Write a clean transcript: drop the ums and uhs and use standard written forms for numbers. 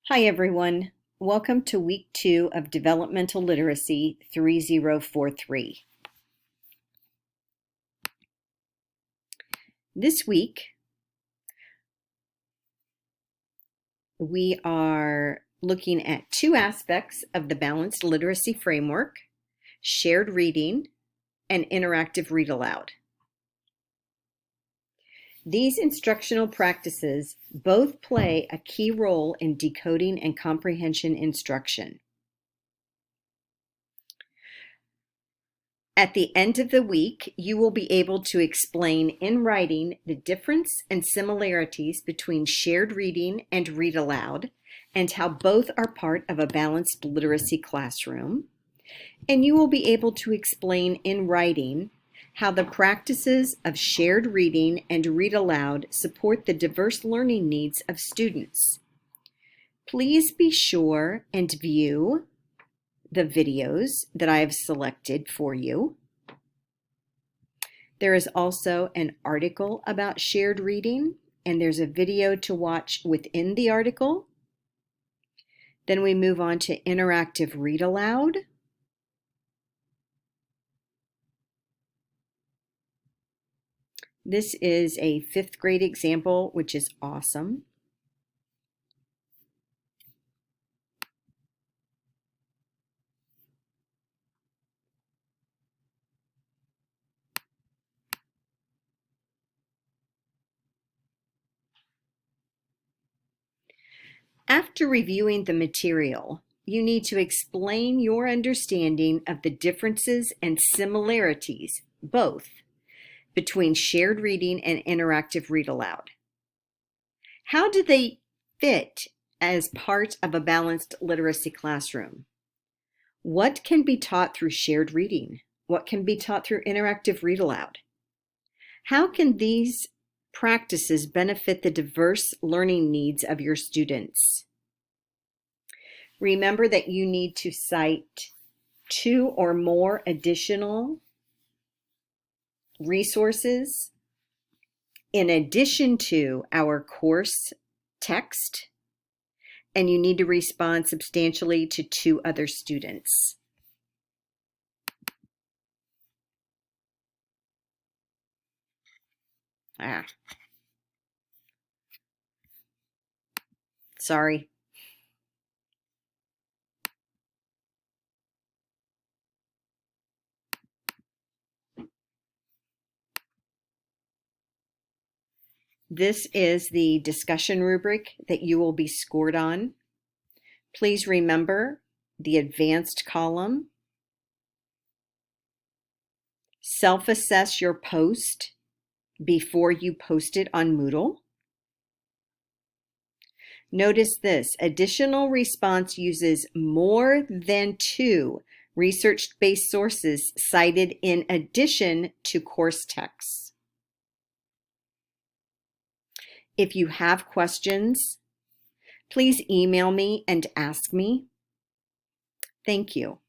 Hi everyone, welcome to week 2 of Developmental Literacy 3043. This week we are looking at two aspects of the Balanced Literacy Framework: shared reading and interactive read aloud. These instructional practices both play a key role in decoding and comprehension instruction. At the end of the week, you will be able to explain in writing the difference and similarities between shared reading and read aloud, and how both are part of a balanced literacy classroom. And you will be able to explain in writing how the practices of shared reading and read aloud support the diverse learning needs of students. Please be sure and view the videos that I have selected for you. There is also an article about shared reading, and there's a video to watch within the article. Then we move on to interactive read aloud. This is a 5th grade example, which is awesome. After reviewing the material, you need to explain your understanding of the differences and similarities, both, between shared reading and interactive read aloud. How do they fit as part of a balanced literacy classroom? What can be taught through shared reading? What can be taught through interactive read aloud? How can these practices benefit the diverse learning needs of your students? Remember that you need to cite 2 or more additional resources in addition to our course text, and you need to respond substantially to 2 other students. Sorry. This is the discussion rubric that you will be scored on. Please remember the advanced column. Self-assess your post before you post it on Moodle. Notice this: additional response uses more than 2 research-based sources cited in addition to course texts. If you have questions, please email me and ask me. Thank you.